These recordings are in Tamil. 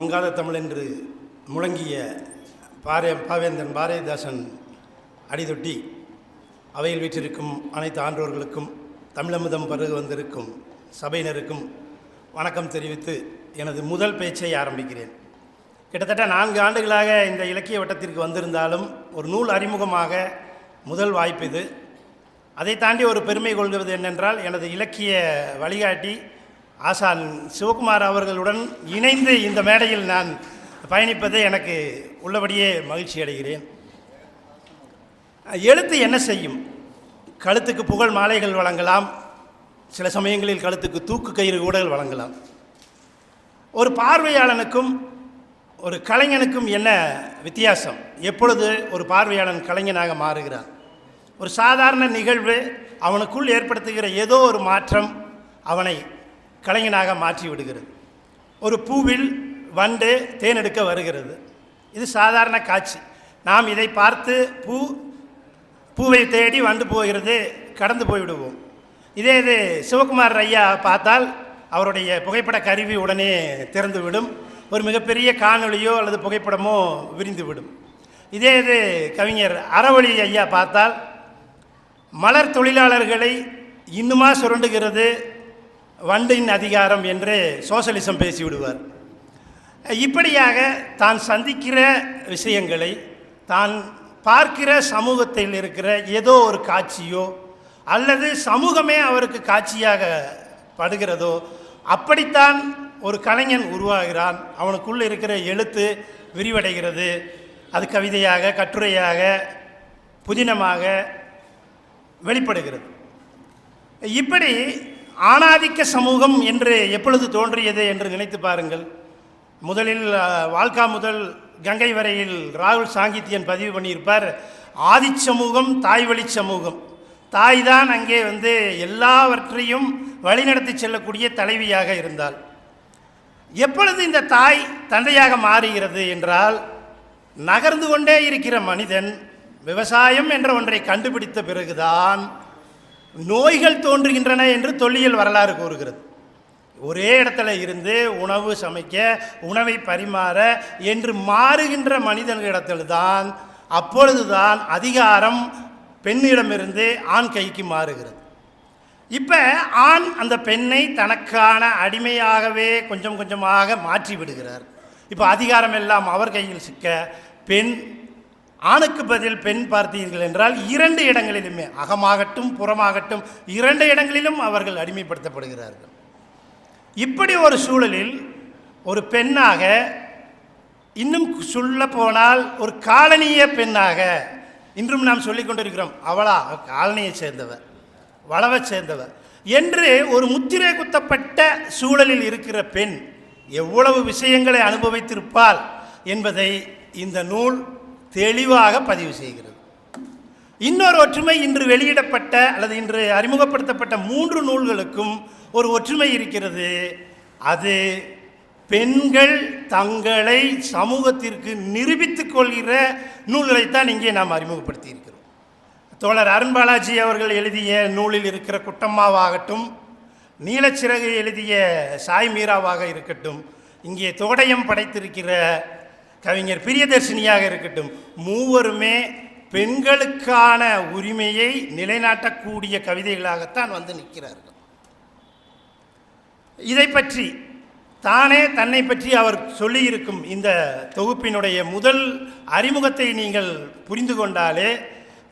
வங்காள தமிழ் என்று முழங்கிய பாவேந்தன் பாரதிதாசன் அடிதொட்டி அவையில் வீற்றிருக்கும் அனைத்து ஆன்றோர்களுக்கும் தமிழமுதம் பருகு வந்திருக்கும் சபையினருக்கும் வணக்கம் தெரிவித்து எனது முதல் பேச்சை ஆரம்பிக்கிறேன். கிட்டத்தட்ட 4 ஆண்டுகளாக இந்த இலக்கிய வட்டத்திற்கு வந்திருந்தாலும் ஒரு நூல் அறிமுகமாக முதல் வாய்ப்பு இது. அதை தாண்டி ஒரு பெருமை கொள்வது என்னென்றால், எனது இலக்கிய வழிகாட்டி ஆசான் சிவகுமார் அவர்களுடன் இணைந்து இந்த மேடையில் நான் பயணிப்பது எனக்கு உள்ளபடியே மகிழ்ச்சி அடைகிறேன். எழுத்து என்ன செய்யும்? கழுத்துக்கு புகழ் மாலைகள் வழங்கலாம், சில சமயங்களில் கழுத்துக்கு தூக்கு கயிறு கூட வழங்கலாம். ஒரு பார்வையாளனுக்கும் ஒரு கலைஞனுக்கும் என்ன வித்தியாசம்? எப்பொழுது ஒரு பார்வையாளன் கலைஞனாக மாறுகிறான்? ஒரு சாதாரண நிகழ்வு அவனுக்குள் ஏற்படுத்துகிற ஏதோ ஒரு மாற்றம் அவனை கலைஞனாக மாற்றி விடுகிறது. ஒரு பூவில் வண்டு தேனெடுக்க வருகிறது. இது சாதாரண காட்சி. நாம் இதை பார்த்து பூவை தேடி வண்டு போகிறது, கடந்து போய்விடுவோம். இது சிவகுமார் ஐயா பார்த்தால் அவருடைய புகைப்பட கருவி உடனே திறந்துவிடும். ஒரு மிகப்பெரிய காணொளியோ அல்லது புகைப்படமோ விரிந்துவிடும். இது கவிஞர் அறவழி ஐயா பார்த்தால் மலர் தொழிலாளர்களை இன்னுமா சுரண்டுகிறது வண்டின் அதிகாரம் என்று சோசலிசம் பேசிவிடுவார். இப்படியாக தான் சந்திக்கிற விஷயங்களை, தான் பார்க்கிற சமூகத்தில் இருக்கிற ஏதோ ஒரு காட்சியோ அல்லது சமூகமே அவருக்கு காட்சியாக படுகிறதோ, அப்படித்தான் ஒரு கலைஞன் உருவாகிறான். அவனுக்குள் இருக்கிற எழுத்து விரிவடைகிறது. அது கவிதையாக, கட்டுரையாக, புதினமாக வெளிப்படுகிறது. இப்படி ஆணாதிக்க சமூகம் என்று எப்பொழுது தோன்றியது என்று நினைத்து பாருங்கள். முதலில் வாழ்க்கா முதல் கங்கை வரையில் ராகுல் சாங்கித்யன் பதிவு பண்ணியிருப்பார், ஆதிச்சமூகம் தாய் வழி சமூகம். தாய் தான் அங்கே எல்லாவற்றையும் வழிநடத்தி செல்லக்கூடிய தலைவியாக இருந்தாள். எப்பொழுது இந்த தாய் தந்தையாக மாறுகிறது என்றால், நகர்ந்து கொண்டே இருக்கிற மனிதன் விவசாயம் என்ற ஒன்றை கண்டுபிடித்த பிறகுதான் நோய்கள் தோன்றுகின்றன என்று தொல்லியல் வரலாறு கூறுகிறது. ஒரே இடத்துல இருந்து உணவு சமைக்க, உணவை பரிமாற என்று மாறுகின்ற மனிதனிடத்தில்தான் அப்பொழுதுதான் அதிகாரம் பெண்ணிடமிருந்து ஆண் கைக்கு மாறுகிறது. இப்போ ஆண் அந்த பெண்ணை தனக்கான அடிமையாகவே கொஞ்சம் கொஞ்சமாக மாற்றி விடுகிறார். இப்போ அதிகாரம் எல்லாம் அவர் கையில் சிக்க, பெண் ஆணுக்கு பதில் பெண் பார்த்தீர்கள் என்றால் 2 இடங்களிலுமே, அகமாகட்டும் புறமாகட்டும் 2 இடங்களிலும் அவர்கள் அடிமைப்படுத்தப்படுகிறார்கள். இப்படி ஒரு சூழலில் ஒரு பெண்ணாக, இன்னும் சொல்ல போனால் ஒரு காலனிய பெண்ணாக இன்றும் நாம் சொல்லிக் கொண்டிருக்கிறோம். அவளா காலனியை சேர்ந்தவர், வளவை சேர்ந்தவர் என்று ஒரு முத்திரை குத்தப்பட்ட சூழலில் இருக்கிற பெண் எவ்வளவு விஷயங்களை அனுபவித்திருப்பாள் என்பதை இந்த நூல் தெளிவாக பதிவு செய்கிறது. இன்னொரு ஒற்றுமை, இன்று வெளியிடப்பட்ட அல்லது இன்று அறிமுகப்படுத்தப்பட்ட 3 நூல்களுக்கும் ஒரு ஒற்றுமை இருக்கிறது. அது பெண்கள் தங்களை சமூகத்திற்கு நிரூபித்துக் கொள்கிற நூல்களைத்தான் இங்கே நாம் அறிமுகப்படுத்தி இருக்கிறோம். தோழர் அருண் பாலாஜி அவர்கள் எழுதிய நூலில் இருக்கிற குட்டம்மாவாகட்டும், நீலச்சிறகு எழுதிய சாய் மீராவாக இருக்கட்டும், இங்கே தோடயம் படைத்திருக்கிற கவிஞர் பிரியதர்ஷினியாக இருக்கட்டும், மூவருமே பெண்களுக்கான உரிமையை நிலைநாட்டக்கூடிய கவிதைகளாகத்தான் நிற்கிறார்கள். இதை பற்றி தன்னை பற்றி அவர் சொல்லியிருக்கும் இந்த தொகுப்பினுடைய முதல் அறிமுகத்தை நீங்கள் புரிந்து கொண்டாலே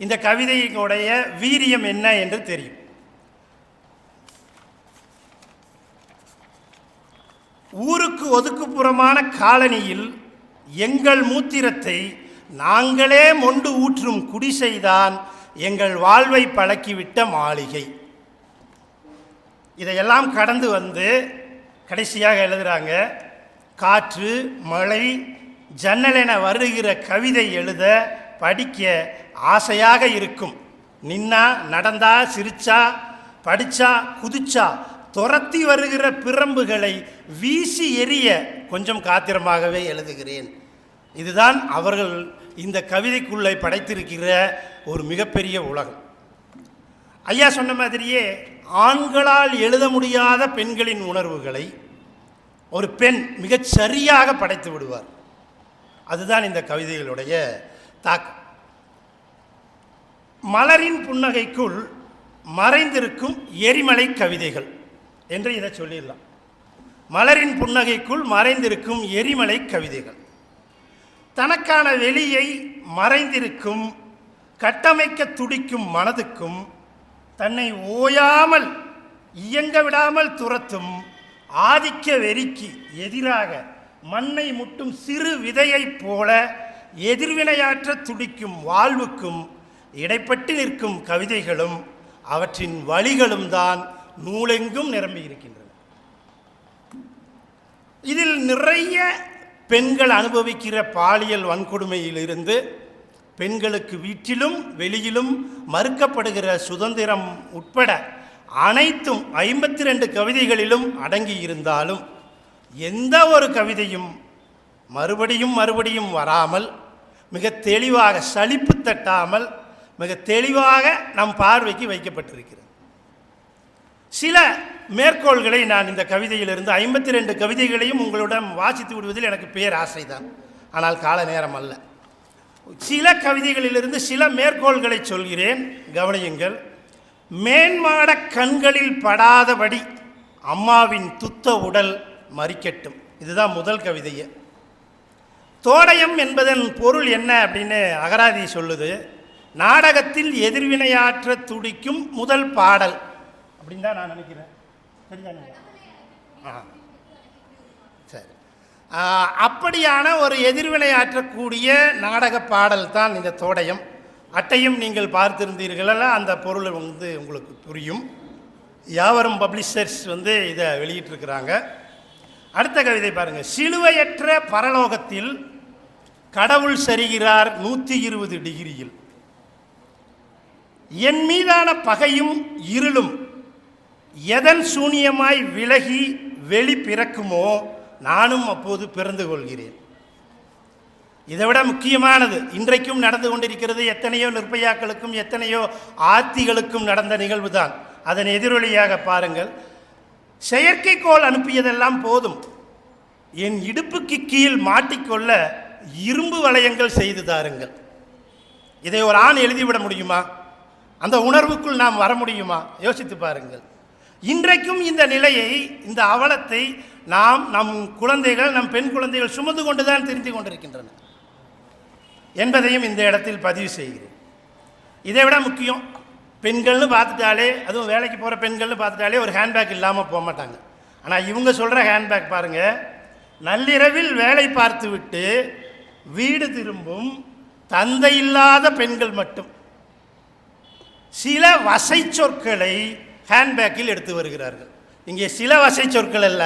இந்த கவிதையினுடைய வீரியம் என்ன என்று தெரியும். ஊருக்கு ஒதுக்குப்புறமான காலனியில் எங்கள் மூத்திரத்தை நாங்களே மொண்டு ஊற்றும் குடிசைதான் எங்கள் வாழ்வை பழக்கிவிட்ட மாளிகை. இதையெல்லாம் கடந்து கடைசியாக எழுதுகிறாங்க, காற்று, மழை, ஜன்னலென வருகிற கவிதை எழுத படிக்க ஆசையாக இருக்கும். நின்னா, நடந்தா, சிரிச்சா, படிச்சா, குதிச்சா துரத்தி வருகிற பிரம்புகளை வீசி எறிய கொஞ்சம் காத்திரமாகவே எழுதுகிறேன். இதுதான் அவர்கள் இந்த கவிதைக்குள்ளே படைத்திருக்கிற ஒரு மிகப்பெரிய உலகம். ஐயா சொன்ன மாதிரியே ஆண்களால் எழுத முடியாத பெண்களின் உணர்வுகளை ஒரு பெண் மிகச் சரியாக படைத்து விடுவார். அதுதான் இந்த கவிதைகளுடைய தாக்கம். மலரின் புன்னகைக்குள் மறைந்திருக்கும் எரிமலை கவிதைகள் என்று இதை சொல்லிடலாம். மலரின் புன்னகைக்குள் மறைந்திருக்கும் எரிமலை கவிதைகள். தனக்கான வெளியை மறைந்திருக்கும் கட்டமைக்க துடிக்கும் மனதுக்கும் தன்னை ஓயாமல் இயங்க விடாமல் துரத்தும் ஆதிக்க வெறிக்கு எதிராக மண்ணை முட்டும் சிறு விதையைப் போல எதிர்வினையாற்ற துடிக்கும் வாழ்வுக்கும் இடைப்பட்டு நிற்கும் கவிதைகளும் அவற்றின் வழிகளும் தான் நூலெங்கும் நிரம்பி இருக்கின்றன. இதில் நிறைய பெண்கள் அனுபவிக்கிற பாலியல் வன்கொடுமையிலிருந்து பெண்களுக்கு வீட்டிலும் வெளியிலும் மறுக்கப்படுகிற சுதந்திரம் உட்பட அனைத்தும் 52 கவிதைகளிலும் அடங்கி இருந்தாலும் எந்த ஒரு கவிதையும் மறுபடியும் மறுபடியும் வராமல் மிக தெளிவாக சலிப்பு தட்டாமல் மிக தெளிவாக நம் பார்வைக்கு வைக்கப்பட்டிருக்கிறது. சில மேற்கோள்களை நான் இந்த கவிதையிலிருந்து 52 கவிதைகளையும் உங்களிடம் வாசித்து விடுவதில் எனக்கு பேராசைதான், ஆனால் கால நேரம் அல்ல. சில கவிதைகளிலிருந்து சில மேற்கோள்களை சொல்கிறேன், கவனியுங்கள். மேன்மாட கண்களில் படாதபடி அம்மாவின் துத்த உடல் மறிக்கட்டும். இதுதான் முதல் கவிதையே. தோடயம் என்பதன் பொருள் என்ன அப்படின்னு அகராதி சொல்லுது. நாடகத்தில் எதிர்வினையாற்ற துடிக்கும் முதல் பாடல் அப்படின்னு தான் நான் நினைக்கிறேன். சரிதானே? சரி. அப்படியான ஒரு எதிர்வினையாற்றக்கூடிய நாடக பாடல் தான் இந்த தோடயம். அட்டையும் நீங்கள் பார்த்திருந்தீர்கள், அந்த பொருள் உங்களுக்கு புரியும். யாவரும் பப்ளிஷர்ஸ் இதை வெளியிட்டிருக்கிறாங்க. அடுத்த கவிதை பாருங்கள். சிலுவையற்ற பரலோகத்தில் கடவுள் சரிகிறார் 120 டிகிரியில். என் மீதான பகையும் இருளும் எதன் சூனியமாய் விலகி வெளி பிறக்குமோ நானும் அப்போது பிறந்து கொள்கிறேன். இதைவிட முக்கியமானது இன்றைக்கும் நடந்து கொண்டிருக்கிறது. எத்தனையோ நிர்பயாக்களுக்கும் எத்தனையோ ஆத்திகளுக்கும் நடந்த நிகழ்வு தான். அதன் எதிரொலியாக பாருங்கள். செயற்கைக்கோள் அனுப்பியதெல்லாம் போதும், என் இடுப்புக்கு கீழ் மாட்டிக்கொள்ள இரும்பு வளையங்கள் செய்து தாருங்கள். இதை ஒரு ஆண் எழுதிவிட முடியுமா? அந்த உணர்வுக்குள் நாம் வர முடியுமா? யோசித்து பாருங்கள். இன்றைக்கும் இந்த நிலையை, இந்த அவலத்தை நாம் நம் குழந்தைகள், நம் பெண் குழந்தைகள் சுமந்து கொண்டு தான் தெரிந்து கொண்டிருக்கின்றன என்பதையும் இந்த இடத்தில் பதிவு செய்கிறேன். இதை விட முக்கியம், பெண்கள்னு பார்த்துட்டாலே, அதுவும் வேலைக்கு போகிற பெண்கள்னு பார்த்துட்டாலே ஒரு ஹேண்ட்பேக் இல்லாமல் போக மாட்டாங்க. ஆனால் இவங்க சொல்கிற ஹேண்ட்பேக் பாருங்கள். நள்ளிரவில் வேலை பார்த்து விட்டு வீடு திரும்பும் தந்தை இல்லாத பெண்கள் மட்டும் சில வசை சொற்களை ஹேண்ட்பேக்கில் எடுத்து வருகிறார்கள். இங்கே சில வசை சொற்கள் அல்ல,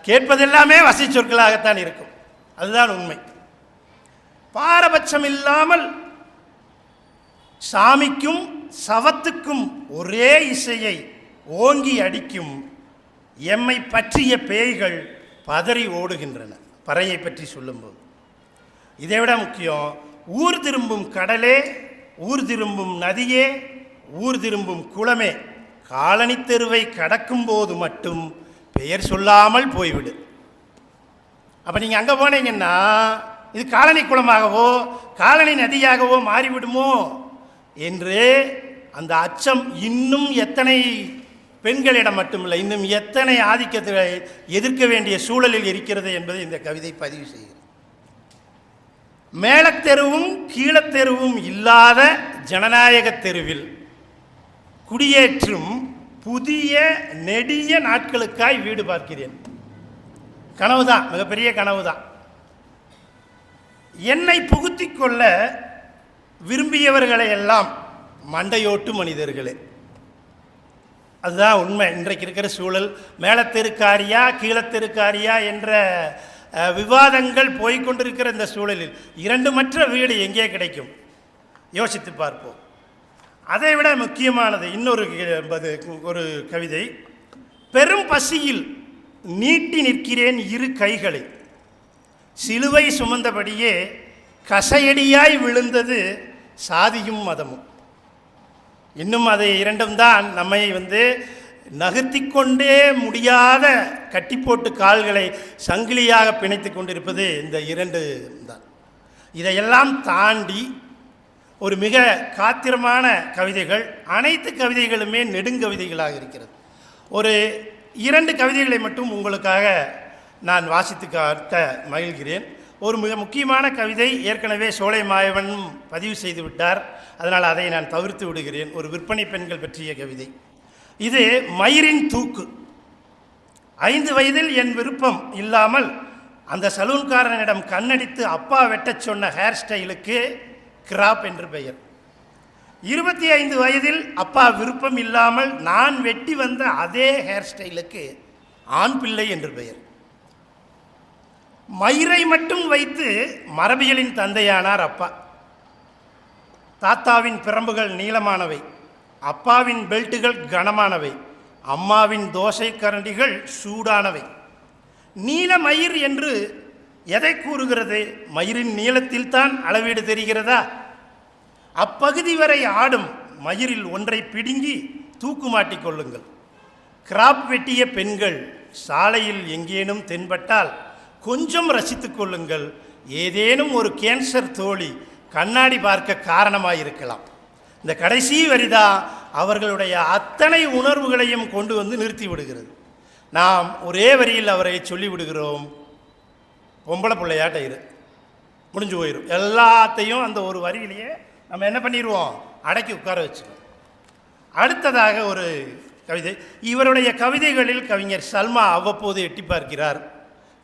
கேட்பதெல்லாமே வசை சொற்களாகத்தான் இருக்கும். அதுதான் உண்மை. பாரபட்சம் இல்லாமல் சாமிக்கும் சவத்துக்கும் ஒரே இசையை ஓங்கி அடிக்கும் எம்மை பற்றிய பேய்கள் பதறி ஓடுகின்றன. பறையை பற்றி சொல்லும்போது இதைவிட முக்கியம், ஊர் திரும்பும் கடலே, ஊர் திரும்பும் நதியே, ஊர் திரும்பும் குளமே, காலனி தெருவை கடக்கும் போது மட்டும் பெயர் சொல்லாமல் போய்விடு. அப்போ நீங்கள் அங்கே போனீங்கன்னா இது காலனி குளமாகவோ காலனி நதியாகவோ மாறிவிடுமோ என்று அந்த அச்சம் இன்னும் எத்தனை பெண்களிடம் மட்டுமில்லை, இன்னும் எத்தனை ஆதிக்கத்தை எதிர்க்க வேண்டிய சூழலில் இருக்கிறது என்பதை இந்த கவிதை பதிவு செய்கிறது. மேலத்தெருவும் கீழத்தெருவும் இல்லாத ஜனநாயக தெருவில் குடியேற்றும் புதிய நெடிய நாட்களுக்காய் வீடு பார்க்கிறேன். கனவுதான், மிகப்பெரிய கனவுதான். என்னை புகுத்தி கொள்ள விரும்பியவர்களை எல்லாம் மண்டையோட்டு மனிதர்களே. அதுதான் உண்மை. இன்றைக்கு இருக்கிற சூழல் மேலத்தெருக்காரியா கீழத்தெருக்காரியா என்ற விவாதங்கள் போய்கொண்டிருக்கிற இந்த சூழலில் இரண்டு மற்ற வீடு எங்கே கிடைக்கும்? யோசித்து பார்ப்போம். அதைவிட முக்கியமானது இன்னொரு ஒரு கவிதை. பெரும் பசியில் நீட்டி நிற்கிறேன் இரு கைகளை, சிலுவை சுமந்தபடியே கசையடியாய் விழுந்தது சாதியும் மதமும். இன்னும் அது இரண்டும் தான் நம்மை நகர்த்தி கொண்டே முடியாத கட்டி போட்டு கால்களை சங்கிலியாக பிணைத்து கொண்டிருப்பது இந்த இரண்டு தான். இதையெல்லாம் தாண்டி ஒரு மிக காத்திரமான கவிதைகள், அனைத்து கவிதைகளுமே நெடுங்கவிதைகளாக இருக்கிறது. ஒரு 2 கவிதைகளை மட்டும் உங்களுக்காக நான் வாசித்து காட்ட மகிழ்கிறேன். ஒரு மிக முக்கியமான கவிதை ஏற்கனவே சோலை மாயவனும் பதிவு செய்து விட்டார், அதனால் அதை நான் தவிர்த்து விடுகிறேன். ஒரு விற்பனை பெண்கள் பற்றிய கவிதை. இது மயிரின் தூக்கு. 5 வயதில் என் விருப்பம் இல்லாமல் அந்த சலூன்காரனிடம் கண்ணடித்து அப்பா வெட்டச் சொன்ன ஹேர் ஸ்டைலுக்கு கிராப் என்று பெயர். 25 வயதில் அப்பா விருப்பம் இல்லாமல் நான் வெட்டி வந்த அதே ஹேர் ஸ்டைலுக்கு ஆண் பிள்ளை என்று பெயர். மயிரை மட்டும் வைத்து மரபியலின் தந்தையானார் அப்பா. தாத்தாவின் பிரம்புகள் நீளமானவை, அப்பாவின் பெல்ட்டுகள் கனமானவை, அம்மாவின் தோசை கரண்டிகள் சூடானவை. நீல மயிர் என்று எதை கூறுகிறது? மயிரின் நீளத்தில் தான் அளவீடு தெரிகிறதா? அப்பகுதி வரை ஆடும் மயிரில் ஒன்றை பிடுங்கி தூக்கு மாட்டிக் கொள்ளுங்கள். கிராப் வெட்டிய பெண்கள் சாலையில் எங்கேனும் தென்பட்டால் கொஞ்சம் ரசித்து கொள்ளுங்கள். ஏதேனும் ஒரு கேன்சர் தோழி கண்ணாடி பார்க்க காரணமாயிருக்கலாம். இந்த கடைசி வரிதான் அவர்களுடைய அத்தனை உணர்வுகளையும் கொண்டு வந்து நிறுத்தி விடுகிறது. நாம் ஒரே வரியில் அவரை சொல்லிவிடுகிறோம், பொம்பளை பிள்ளையாட்ட இரு, முடிஞ்சு போயிடும். எல்லாத்தையும் அந்த ஒரு வரியிலேயே நம்ம என்ன பண்ணிடுவோம், அடக்கி உட்கார வச்சுருவோம். அடுத்ததாக ஒரு கவிதை. இவருடைய கவிதைகளில் கவிஞர் சல்மா அவ்வப்போது எட்டி பார்க்கிறார்,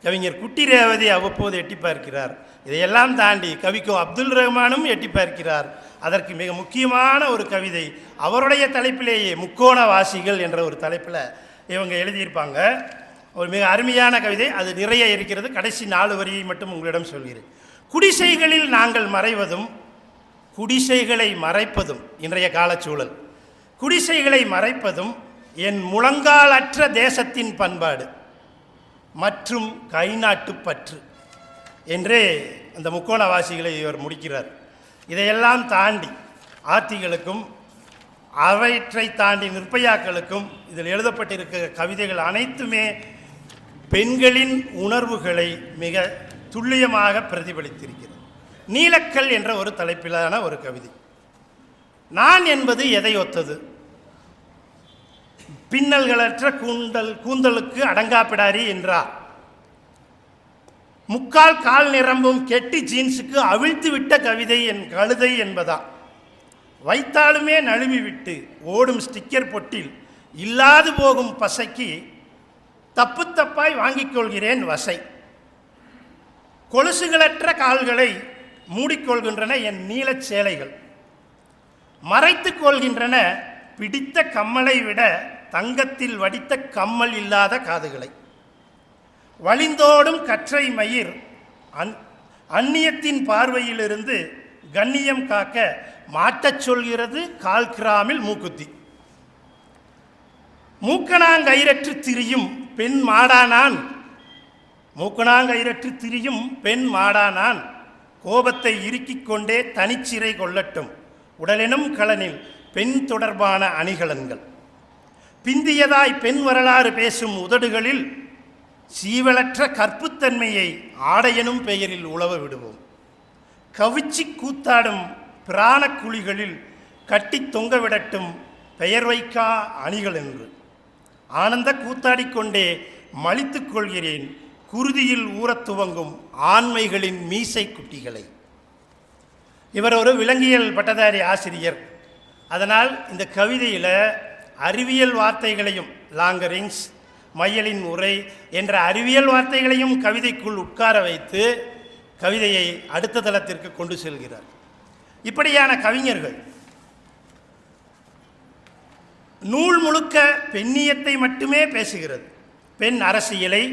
கவிஞர் குட்டி ரேவதி அவ்வப்போது எட்டி பார்க்கிறார். இதையெல்லாம் தாண்டி கவிக்கோ அப்துல் ரஹ்மானும் எட்டி பார்க்கிறார். அதற்கு மிக முக்கியமான ஒரு கவிதை அவருடைய தலைப்பிலேயே முக்கோண வாசிகள் என்ற ஒரு தலைப்பில் இவங்க எழுதியிருப்பாங்க. ஒரு மிக அருமையான கவிதை, அது நிறைய இருக்கிறது. கடைசி 4 வரியை மட்டும் உங்களிடம் சொல்கிறேன். குடிசைகளில் நாங்கள் மறைவதும் குடிசைகளை மறைப்பதும், இன்றைய காலச்சூழல், குடிசைகளை மறைப்பதும் என் முழங்காலற்ற தேசத்தின் பண்பாடு மற்றும் கைநாட்டு பற்று என்றே அந்த முக்கோணவாசிகளை இவர் முடிக்கிறார். இதையெல்லாம் தாண்டி ஆத்திகளுக்கும் அவற்றை தாண்டி நிர்பயாக்களுக்கும் இதில் எழுதப்பட்டிருக்கிற கவிதைகள் அனைத்துமே பெண்களின் உணர்வுகளை மிக துல்லியமாக பிரதிபலித்திருக்கிறது. நீலக்கல் என்ற ஒரு தலைப்பிலான ஒரு கவிதை. நான் என்பது எதை ஒத்தது? பின்னல்களற்ற கூந்தலுக்கு அடங்காப்பிடாரி என்றார். முக்கால் கால் நிரம்பும் கெட்டி ஜீன்ஸுக்கு அவிழ்த்து விட்ட கவிதை என் கழுதை என்பதா? வைத்தாலுமே நழுவி விட்டு ஓடும் ஸ்டிக்கர் பொட்டில் இல்லாது போகும் பசைக்கு தப்பு தப்பாய் வாங்கிக் கொள்கிறேன் வசை. கொலுசுகளற்ற கால்களை மூடிக்கொள்கின்றன என் நீலச் சேலைகள், மறைத்து கொள்கின்றன பிடித்த கம்மலை விட தங்கத்தில் வடித்த கம்மல் இல்லாத காதுகளை. வழிந்தோடும் கற்றை மயிர் அந்நியத்தின் பார்வையிலிருந்து கண்ணியம் காக்க மாட்டச் சொல்கிறது 1/4 கிராமில் மூக்குத்தி. மூக்கணாங்கயிரற்று திரியும் பெண் மாடானான், மூக்கணாங்கயிரற்று திரியும் பெண் மாடானான், கோபத்தை இறுக்கிக் கொண்டே தனிச்சிறை கொள்ளட்டும் உடலெனும் களனில் பெண் தொடர்பான அணிகலன்கள். பிந்தியதாய் பெண் வரலாறு பேசும் உதடுகளில் சீவலற்ற கற்புத்தன்மையை ஆடையெனும் பெயரில் உழவ விடுவோம். கவிச்சி கூத்தாடும் பிராண குழிகளில் கட்டி தொங்கவிடட்டும் பெயர் வைக்கா அணிகள் என்று. ஆனந்த கூத்தாடிக்கொண்டே மலித்துக் கொள்கிறேன் குருதியில் ஊறத் துவங்கும் ஆண்மைகளின் மீசை குட்டிகளை. இவர் ஒரு விலங்கியல் பட்டதாரி ஆசிரியர். அதனால் இந்த கவிதையில் அறிவியல் வார்த்தைகளையும், லாங்கரிங்ஸ், மையலின் உரை என்ற அறிவியல் வார்த்தைகளையும் கவிதைக்குள் உட்கார வைத்து கவிதையை அடுத்த தளத்திற்கு கொண்டு செல்கிறார். இப்படியான கவிஞர்கள் நூல் முழுக்க பெண்ணியத்தை மட்டுமே பேசுகிறது. பெண் அரசியலை,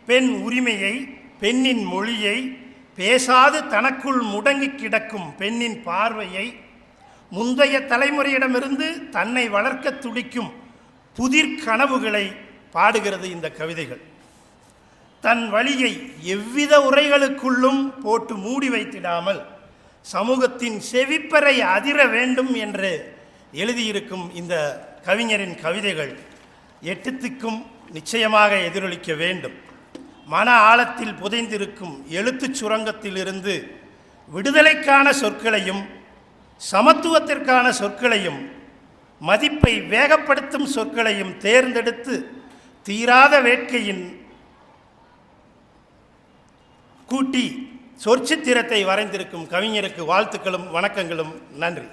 பெண் உரிமையை, பெண்ணின் மொழியை, பேசாது தனக்குள் முடங்கி கிடக்கும் பெண்ணின் பார்வையை, முந்தைய தலைமுறையிடமிருந்து தன்னை வளர்க்க துடிக்கும் புதிர் கனவுகளை பாடுகிறது இந்த கவிதைகள். தன் வழியை எவ்வித உரைகளுக்குள்ளும் போட்டு மூடி வைத்திடாமல் சமூகத்தின் செவிப்பறை அதிர வேண்டும் என்று எழுதியிருக்கும் இந்த கவிஞரின் கவிதைகள் எட்டு திக்கும் நிச்சயமாக எதிரொலிக்க வேண்டும். மன ஆழத்தில் புதைந்திருக்கும் எழுத்துச் சுரங்கத்திலிருந்து விடுதலைக்கான சொற்களையும் சமத்துவத்திற்கான சொற்களையும் மதிப்பை வேகப்படுத்தும் சொற்களையும் தேர்ந்தெடுத்து தீராத வேட்கையின் கூட்டி சொற்சித்திரத்தை வரைந்திருக்கும் கவிஞருக்கு வாழ்த்துக்களும் வணக்கங்களும். நன்றி.